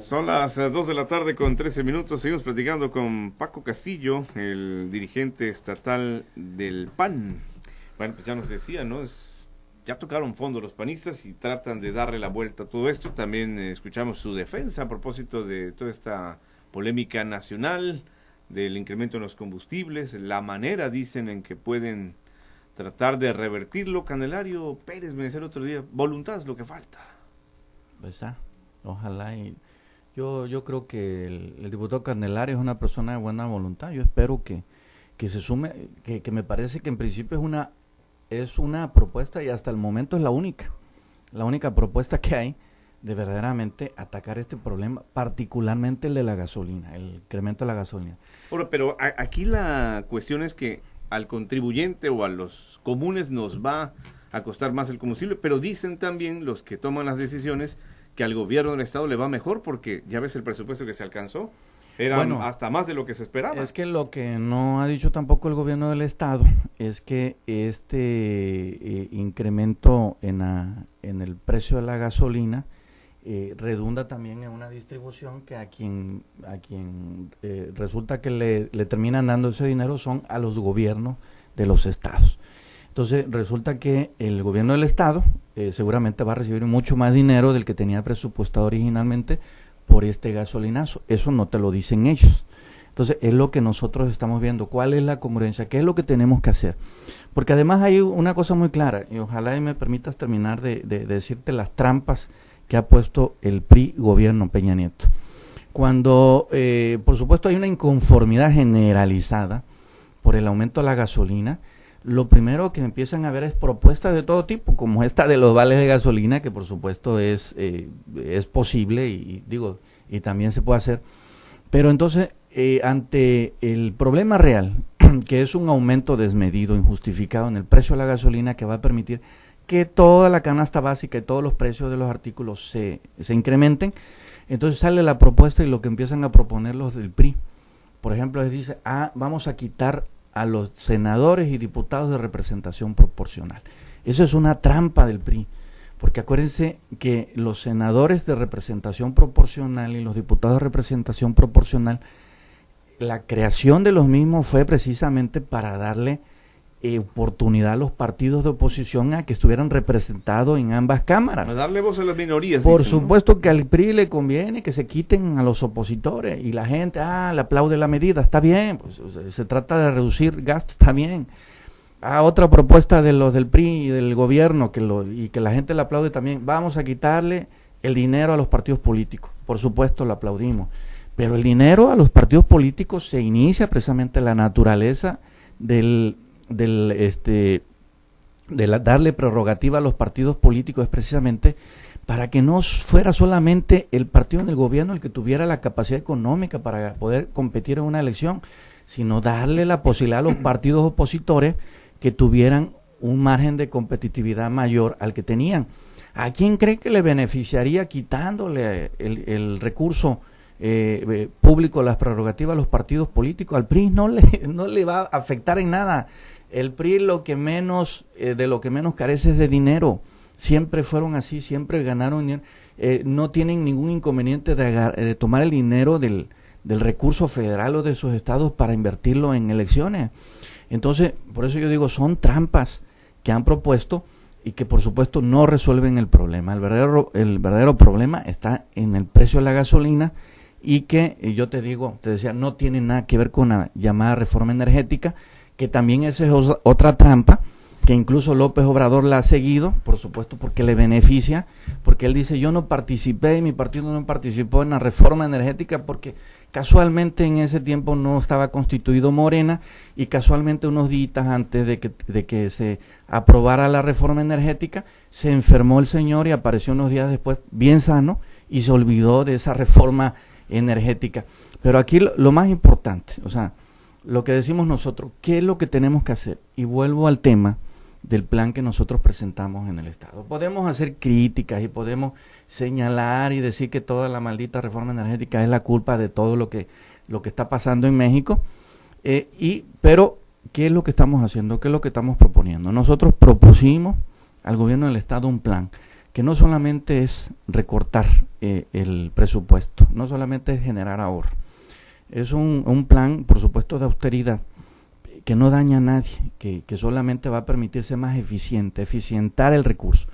Son las 2 de la tarde con 13 minutos. Seguimos platicando con Paco Castillo, el dirigente estatal del PAN. Bueno, pues ya nos decía, ¿no? Ya tocaron fondo los panistas y tratan de darle la vuelta a todo esto. También escuchamos su defensa a propósito de toda esta polémica nacional, del incremento en los combustibles, la manera, dicen, en que pueden tratar de revertirlo. Candelario Pérez me decía el otro día, voluntad es lo que falta. Pues ojalá. Y yo creo que el diputado Candelario es una persona de buena voluntad. Yo espero que se sume, que me parece que en principio es una propuesta y hasta el momento es la única propuesta que hay de verdaderamente atacar este problema, particularmente el de la gasolina, el incremento de la gasolina. Ahora, pero aquí la cuestión es que al contribuyente o a los comunes nos va a costar más el combustible, pero dicen también los que toman las decisiones que al gobierno del estado le va mejor porque ya ves el presupuesto que se alcanzó, era hasta más de lo que se esperaba. Es que lo que no ha dicho tampoco el gobierno del estado es que este incremento en el precio de la gasolina redunda también en una distribución que a quien resulta que le terminan dando ese dinero son a los gobiernos de los estados. Entonces resulta que el gobierno del estado seguramente va a recibir mucho más dinero del que tenía presupuestado originalmente por este gasolinazo. Eso no te lo dicen ellos. Entonces es lo que nosotros estamos viendo. ¿Cuál es la congruencia? ¿Qué es lo que tenemos que hacer? Porque además hay una cosa muy clara, y ojalá me permitas terminar de decirte las trampas que ha puesto el PRI gobierno Peña Nieto. Cuando, por supuesto, hay una inconformidad generalizada por el aumento de la gasolina, lo primero que empiezan a ver es propuestas de todo tipo, como esta de los vales de gasolina, que por supuesto es posible y también se puede hacer. Pero entonces, ante el problema real, que es un aumento desmedido, injustificado en el precio de la gasolina, que va a permitir que toda la canasta básica y todos los precios de los artículos se incrementen, entonces sale la propuesta y lo que empiezan a proponer los del PRI, por ejemplo, les dice, vamos a quitar a los senadores y diputados de representación proporcional. Eso es una trampa del PRI, porque acuérdense que los senadores de representación proporcional y los diputados de representación proporcional, la creación de los mismos fue precisamente para darle oportunidad a los partidos de oposición a que estuvieran representados en ambas cámaras. Para darle voz a las minorías. Por supuesto, ¿no? Que al PRI le conviene que se quiten a los opositores y la gente, le aplaude la medida, está bien, pues, se trata de reducir gastos, está bien. Otra propuesta de los del PRI y del gobierno y que la gente le aplaude también, vamos a quitarle el dinero a los partidos políticos, por supuesto lo aplaudimos, pero el dinero a los partidos políticos se inicia precisamente la naturaleza darle prerrogativa a los partidos políticos es precisamente para que no fuera solamente el partido en el gobierno el que tuviera la capacidad económica para poder competir en una elección, sino darle la posibilidad a los partidos opositores que tuvieran un margen de competitividad mayor al que tenían. ¿A quién cree que le beneficiaría quitándole el recurso público, las prerrogativas a los partidos políticos? Al PRI no le va a afectar en nada. El PRI de lo que menos carece es de dinero. Siempre fueron así, siempre ganaron dinero. No tienen ningún inconveniente de tomar el dinero del recurso federal o de sus estados para invertirlo en elecciones. Entonces, por eso yo digo, son trampas que han propuesto y que por supuesto no resuelven el problema. El verdadero problema está en el precio de la gasolina y que, yo te decía, no tiene nada que ver con la llamada reforma energética, que también esa es otra trampa, que incluso López Obrador la ha seguido, por supuesto, porque le beneficia, porque él dice, yo no participé y mi partido no participó en la reforma energética porque casualmente en ese tiempo no estaba constituido Morena y casualmente unos días antes de que se aprobara la reforma energética, se enfermó el señor y apareció unos días después bien sano y se olvidó de esa reforma energética. Pero aquí lo más importante, o sea, lo que decimos nosotros, ¿qué es lo que tenemos que hacer? Y vuelvo al tema del plan que nosotros presentamos en el Estado. Podemos hacer críticas y podemos señalar y decir que toda la maldita reforma energética es la culpa de todo lo que está pasando en México, pero ¿qué es lo que estamos haciendo? ¿Qué es lo que estamos proponiendo? Nosotros propusimos al gobierno del Estado un plan que no solamente es recortar el presupuesto, no solamente es generar ahorro, es un plan, por supuesto, de austeridad que no daña a nadie, que solamente va a permitirse más eficientar el recurso,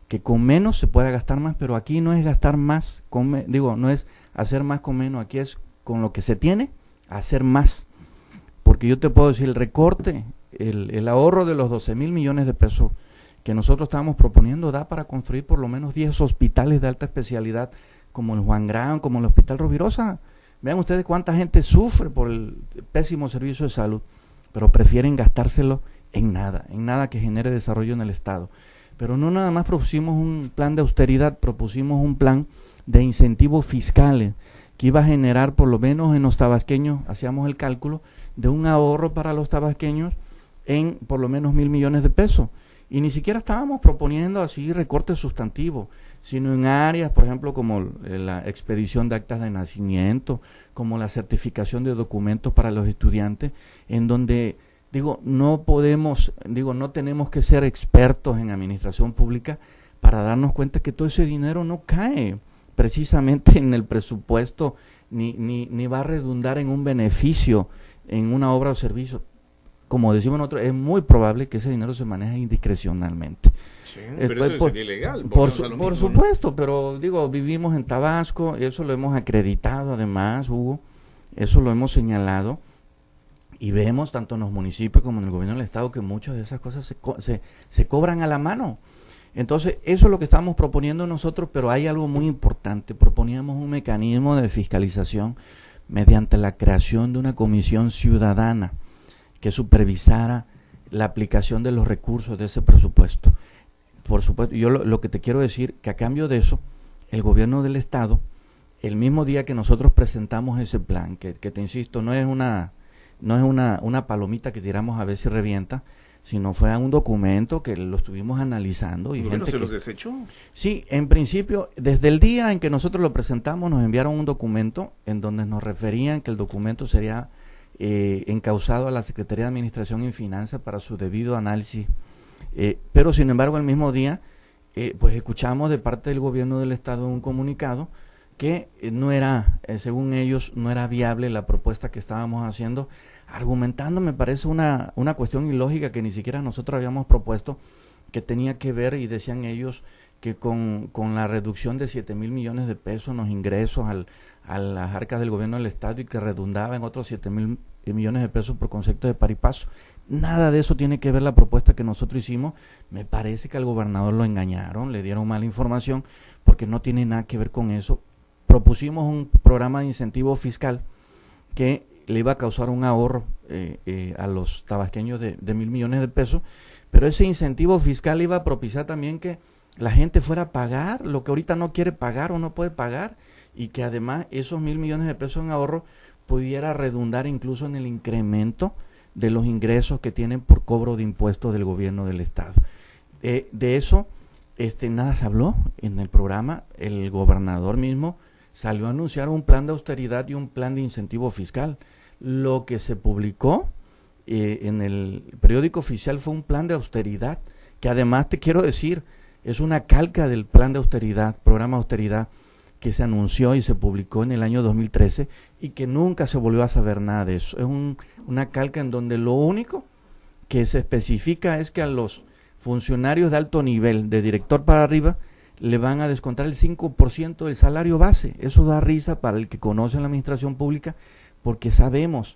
que con menos se pueda gastar más, pero aquí no es gastar más, no es hacer más con menos, aquí es con lo que se tiene, hacer más. Porque yo te puedo decir, el recorte, el ahorro de los 12,000 millones de pesos que nosotros estábamos proponiendo da para construir por lo menos 10 hospitales de alta especialidad, como el Juan Graham, como el Hospital Rovirosa. Vean ustedes cuánta gente sufre por el pésimo servicio de salud, pero prefieren gastárselo en nada que genere desarrollo en el Estado. Pero no nada más propusimos un plan de austeridad, propusimos un plan de incentivos fiscales que iba a generar, por lo menos en los tabasqueños, hacíamos el cálculo de un ahorro para los tabasqueños en por lo menos 1,000 millones de pesos. Y ni siquiera estábamos proponiendo así recortes sustantivos, sino en áreas, por ejemplo, como la expedición de actas de nacimiento, como la certificación de documentos para los estudiantes, en donde, no tenemos que ser expertos en administración pública para darnos cuenta que todo ese dinero no cae precisamente en el presupuesto, ni va a redundar en un beneficio, en una obra o servicio. Como decimos nosotros, es muy probable que ese dinero se maneje indiscrecionalmente. Sí, pero eso sería ilegal. Por supuesto, ¿no? Pero vivimos en Tabasco, eso lo hemos acreditado además, Hugo, eso lo hemos señalado, y vemos tanto en los municipios como en el gobierno del Estado que muchas de esas cosas se cobran a la mano. Entonces, eso es lo que estamos proponiendo nosotros, pero hay algo muy importante. Proponíamos un mecanismo de fiscalización mediante la creación de una comisión ciudadana que supervisara la aplicación de los recursos de ese presupuesto. Por supuesto, yo lo que te quiero decir, que a cambio de eso, el gobierno del Estado, el mismo día que nosotros presentamos ese plan, que te insisto, no es una palomita que tiramos a ver si revienta, sino fue un documento que lo estuvimos analizando. ¿Y gente se los desechó? Sí, en principio, desde el día en que nosotros lo presentamos, nos enviaron un documento en donde nos referían que el documento sería encausado a la Secretaría de Administración y Finanzas para su debido análisis, pero sin embargo el mismo día pues escuchamos de parte del gobierno del Estado un comunicado que no era, según ellos, no era viable la propuesta que estábamos haciendo, argumentando, me parece una cuestión ilógica que ni siquiera nosotros habíamos propuesto, que tenía que ver, y decían ellos, que con la reducción de 7,000 millones de pesos en los ingresos a las arcas del gobierno del Estado, y que redundaba en otros 7,000 millones de pesos por concepto de par y paso. Nada de eso tiene que ver la propuesta que nosotros hicimos. Me parece que al gobernador lo engañaron, le dieron mala información, porque no tiene nada que ver con eso. Propusimos un programa de incentivo fiscal que le iba a causar un ahorro a los tabasqueños de 1,000 millones de pesos, pero ese incentivo fiscal iba a propiciar también que la gente fuera a pagar lo que ahorita no quiere pagar o no puede pagar, y que además esos 1,000 millones de pesos en ahorro pudiera redundar incluso en el incremento de los ingresos que tienen por cobro de impuestos del gobierno del Estado. De eso nada se habló en el programa. El gobernador mismo salió a anunciar un plan de austeridad y un plan de incentivo fiscal. Lo que se publicó en el periódico oficial fue un plan de austeridad, que además te quiero decir, es una calca del plan de austeridad, programa de austeridad, que se anunció y se publicó en el año 2013 y que nunca se volvió a saber nada de eso. Es una calca en donde lo único que se especifica es que a los funcionarios de alto nivel, de director para arriba, le van a descontar el 5% del salario base. Eso da risa para el que conoce la administración pública, porque sabemos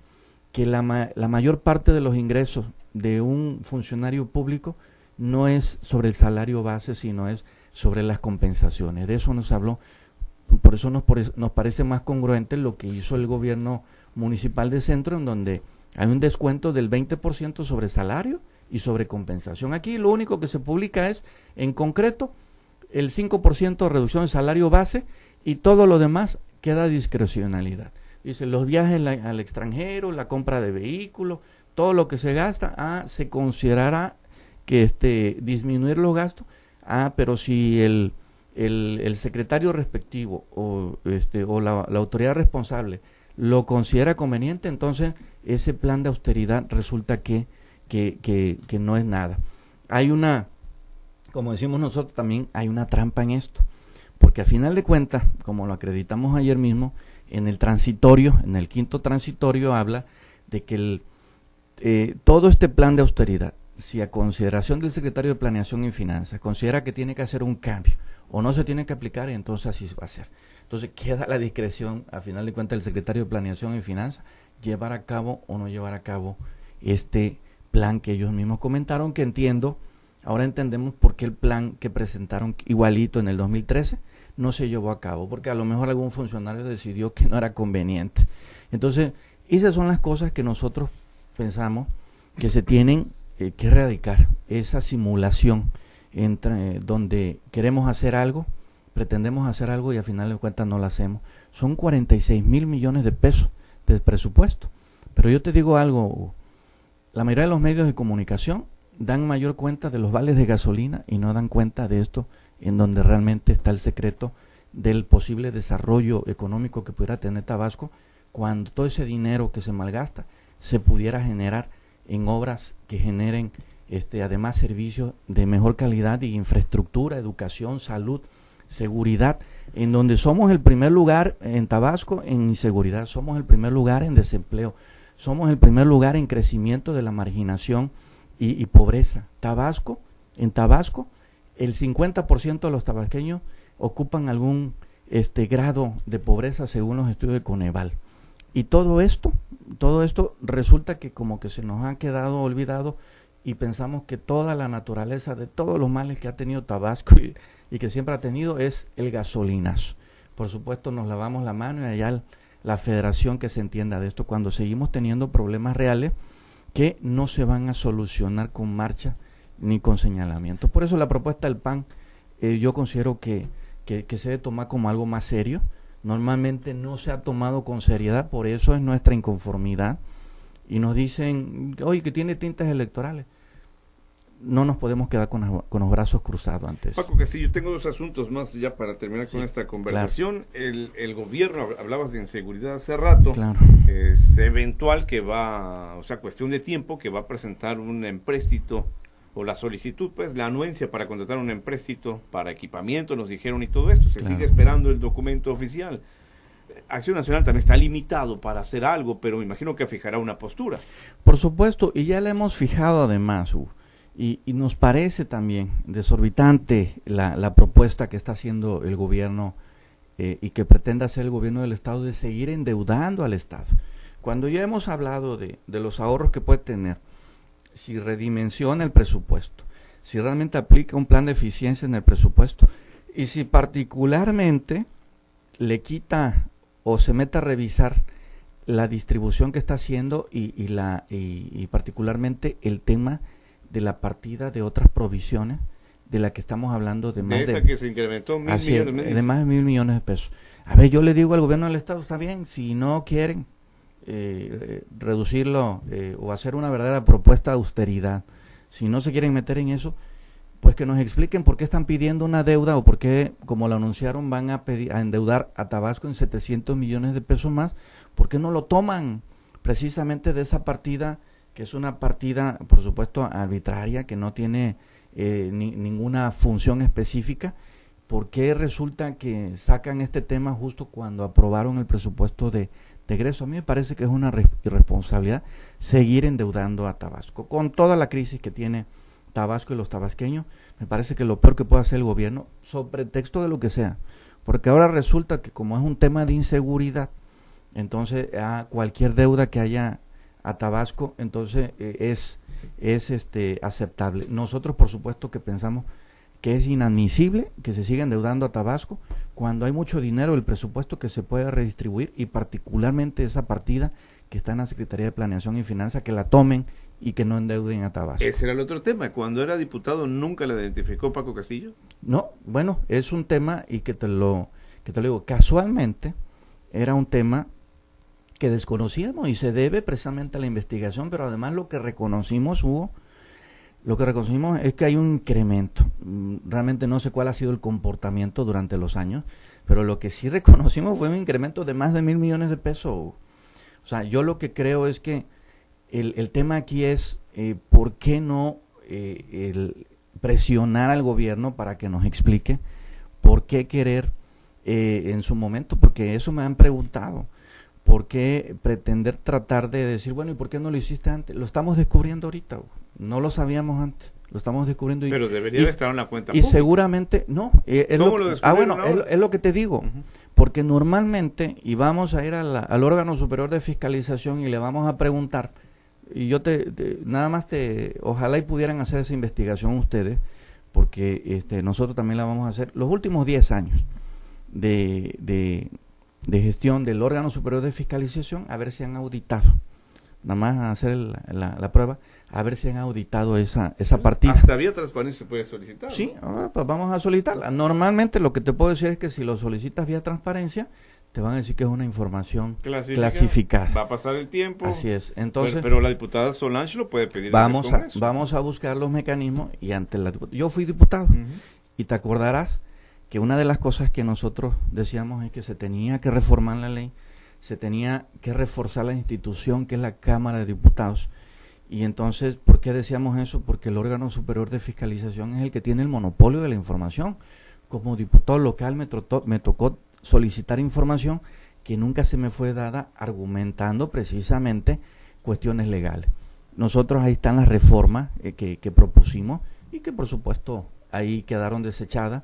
que la mayor parte de los ingresos de un funcionario público no es sobre el salario base, sino es sobre las compensaciones. De eso nos habló. Por eso nos parece más congruente lo que hizo el gobierno municipal de Centro, en donde hay un descuento del 20% sobre salario y sobre compensación. Aquí lo único que se publica es, en concreto, el 5% de reducción de salario base, y todo lo demás queda a discrecionalidad. Dice, los viajes al extranjero, la compra de vehículos, todo lo que se gasta, se considerará que disminuir los gastos, pero si el secretario respectivo o la autoridad responsable lo considera conveniente, entonces ese plan de austeridad resulta que no es nada. Hay una como decimos nosotros, también hay una trampa en esto, porque a final de cuentas, como lo acreditamos ayer mismo, en el transitorio, en el quinto transitorio habla de que todo este plan de austeridad, si a consideración del secretario de Planeación y Finanzas considera que tiene que hacer un cambio o no se tiene que aplicar, entonces así va a ser. Entonces queda la discreción, a final de cuentas, del secretario de Planeación y Finanzas, llevar a cabo o no llevar a cabo este plan que ellos mismos comentaron, que entiendo, ahora entendemos por qué el plan que presentaron igualito en el 2013 no se llevó a cabo, porque a lo mejor algún funcionario decidió que no era conveniente. Entonces, esas son las cosas que nosotros pensamos que se tienen que erradicar, esa simulación entre donde queremos hacer algo, pretendemos hacer algo y al final de cuentas no lo hacemos. Son 46 mil millones de pesos de presupuesto. Pero yo te digo algo, la mayoría de los medios de comunicación dan mayor cuenta de los vales de gasolina y no dan cuenta de esto, en donde realmente está el secreto del posible desarrollo económico que pudiera tener Tabasco, cuando todo ese dinero que se malgasta se pudiera generar en obras que generen además servicios de mejor calidad y infraestructura, educación, salud, seguridad, en donde somos el primer lugar en Tabasco en inseguridad, somos el primer lugar en desempleo, somos el primer lugar en crecimiento de la marginación y pobreza. En Tabasco, el 50% de los tabasqueños ocupan algún grado de pobreza según los estudios de Coneval. Y todo esto resulta que como que se nos ha quedado olvidado y pensamos que toda la naturaleza de todos los males que ha tenido Tabasco y que siempre ha tenido es el gasolinazo. Por supuesto nos lavamos la mano y allá la federación que se entienda de esto cuando seguimos teniendo problemas reales que no se van a solucionar con marcha ni con señalamiento. Por eso la propuesta del PAN yo considero que se debe tomar como algo más serio. Normalmente no se ha tomado con seriedad, por eso es nuestra inconformidad. Y nos dicen, oye, que tiene tintes electorales. No nos podemos quedar con los brazos cruzados ante eso. Paco Castillo, tengo dos asuntos más ya para terminar con esta conversación. Claro. El gobierno, hablabas de inseguridad hace rato, claro. Es eventual que cuestión de tiempo, que va a presentar un empréstito o la solicitud, pues la anuencia para contratar un empréstito para equipamiento, nos dijeron, y todo esto. Se sigue esperando el documento oficial. Acción Nacional también está limitado para hacer algo, pero me imagino que fijará una postura. Por supuesto, y ya la hemos fijado además, y nos parece también desorbitante la propuesta que está haciendo el gobierno y que pretende hacer el gobierno del Estado de seguir endeudando al Estado. Cuando ya hemos hablado de los ahorros que puede tener, si redimensiona el presupuesto, si realmente aplica un plan de eficiencia en el presupuesto, y si particularmente le quita o se mete a revisar la distribución que está haciendo y particularmente el tema de la partida de otras provisiones de la que estamos hablando de más esa que se incrementó de más de 1,000 millones de pesos. A ver, yo le digo al gobierno del Estado, está bien, si no quieren reducirlo o hacer una verdadera propuesta de austeridad, si no se quieren meter en eso, pues que nos expliquen por qué están pidiendo una deuda o por qué, como lo anunciaron, van a endeudar a Tabasco en 700 millones de pesos más. ¿Por qué no lo toman precisamente de esa partida, que es una partida, por supuesto, arbitraria, que no tiene ninguna función específica? ¿Por qué resulta que sacan este tema justo cuando aprobaron el presupuesto de egreso? A mí me parece que es una irresponsabilidad seguir endeudando a Tabasco. Con toda la crisis que tiene Tabasco y los tabasqueños, me parece que lo peor que puede hacer el gobierno, sobre pretexto de lo que sea, porque ahora resulta que como es un tema de inseguridad, entonces a cualquier deuda que haya a Tabasco, entonces es aceptable. Nosotros por supuesto que pensamos que es inadmisible que se siga endeudando a Tabasco cuando hay mucho dinero del presupuesto que se puede redistribuir, y particularmente esa partida que está en la Secretaría de Planeación y Finanzas, que la tomen y que no endeuden a Tabasco. Ese era el otro tema. Cuando era diputado, ¿nunca la identificó Paco Castillo? No, bueno, es un tema, y que te lo digo, casualmente era un tema que desconocíamos y se debe precisamente a la investigación, pero además lo que reconocimos es que hay un incremento. Realmente no sé cuál ha sido el comportamiento durante los años, pero lo que sí reconocimos fue un incremento de más de 1,000 millones de pesos. O sea, yo lo que creo es que el tema aquí es por qué no presionar al gobierno para que nos explique por qué querer en su momento, porque eso me han preguntado, por qué pretender tratar de decir, bueno, ¿y por qué no lo hiciste antes? Lo estamos descubriendo ahorita, no lo sabíamos antes. Lo estamos descubriendo. Pero debería de estar en la cuenta y pública. Seguramente, no. Es lo que te digo. Porque normalmente, y vamos a ir al órgano superior de fiscalización y le vamos a preguntar, y yo ojalá y pudieran hacer esa investigación ustedes, porque nosotros también la vamos a hacer. Los últimos 10 años de gestión del órgano superior de fiscalización, a ver si han auditado. Nada más hacer la prueba, a ver si han auditado esa partida. Hasta vía transparencia se puede solicitar. Sí, pues vamos a solicitarla. Normalmente lo que te puedo decir es que si lo solicitas vía transparencia, te van a decir que es una información clasificada. Va a pasar el tiempo. Así es. Entonces, pero la diputada Solange lo puede pedir. Vamos a buscar los mecanismos y ante yo fui diputado y te acordarás que una de las cosas que nosotros decíamos es que se tenía que reformar la ley, se tenía que reforzar la institución que es la Cámara de Diputados. Y entonces, ¿por qué decíamos eso? Porque el órgano superior de fiscalización es el que tiene el monopolio de la información. Como diputado local me tocó solicitar información que nunca se me fue dada, argumentando precisamente cuestiones legales. Nosotros ahí están las reformas que propusimos y que por supuesto ahí quedaron desechadas.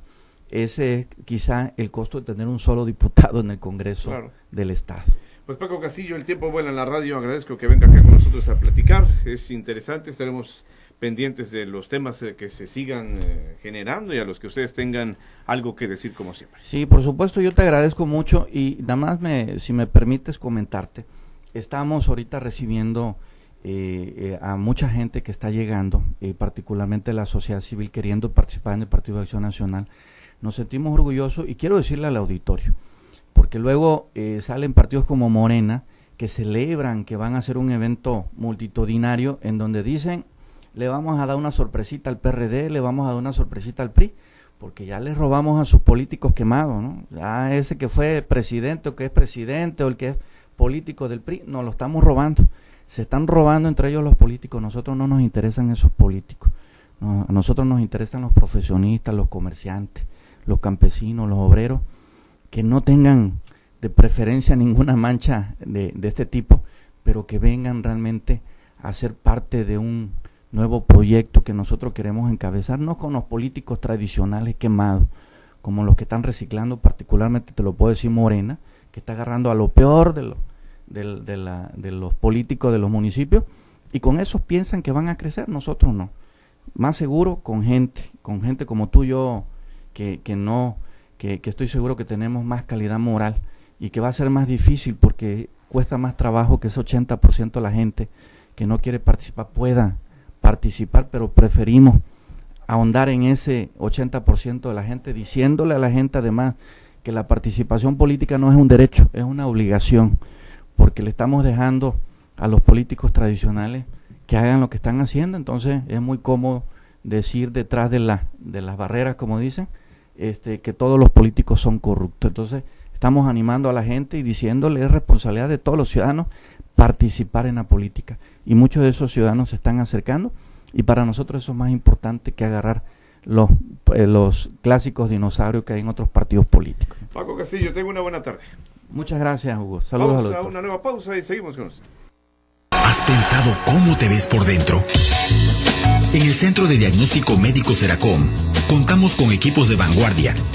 Ese es quizá el costo de tener un solo diputado en el Congreso del Estado. Pues Paco Castillo, el tiempo vuela en la radio, agradezco que venga acá con nosotros a platicar, es interesante, estaremos pendientes de los temas que se sigan generando y a los que ustedes tengan algo que decir como siempre. Sí, por supuesto, yo te agradezco mucho y nada más si me permites comentarte, estamos ahorita recibiendo a mucha gente que está llegando, particularmente la sociedad civil queriendo participar en el Partido de Acción Nacional. Nos sentimos orgullosos y quiero decirle al auditorio, porque luego salen partidos como Morena que celebran que van a hacer un evento multitudinario en donde dicen le vamos a dar una sorpresita al PRD, le vamos a dar una sorpresita al PRI, porque ya les robamos a sus políticos quemados, ¿no? Ya ese que fue presidente o que es presidente o el que es político del PRI, nos lo estamos robando. Se están robando entre ellos los políticos, nosotros no nos interesan esos políticos, no, a nosotros nos interesan los profesionistas, los comerciantes, los campesinos, los obreros, que no tengan de preferencia ninguna mancha de este tipo, pero que vengan realmente a ser parte de un nuevo proyecto que nosotros queremos encabezar, no con los políticos tradicionales quemados, como los que están reciclando, particularmente te lo puedo decir Morena, que está agarrando a lo peor de los políticos de los municipios, y con eso piensan que van a crecer, nosotros no. Más seguro con gente como tú y yo, que estoy seguro que tenemos más calidad moral y que va a ser más difícil porque cuesta más trabajo que ese 80% de la gente que no quiere participar pueda participar, pero preferimos ahondar en ese 80% de la gente, diciéndole a la gente además que la participación política no es un derecho, es una obligación, porque le estamos dejando a los políticos tradicionales que hagan lo que están haciendo. Entonces es muy cómodo decir detrás de las barreras, como dicen, que todos los políticos son corruptos. Entonces estamos animando a la gente y diciéndole es responsabilidad de todos los ciudadanos participar en la política, y muchos de esos ciudadanos se están acercando, y para nosotros eso es más importante que agarrar los clásicos dinosaurios que hay en otros partidos políticos. Paco Castillo, tengo una buena tarde. Muchas gracias, Hugo. Saludos. Vamos a una nueva pausa y seguimos con usted. ¿Has pensado cómo te ves por dentro? En el Centro de Diagnóstico Médico Seracom contamos con equipos de vanguardia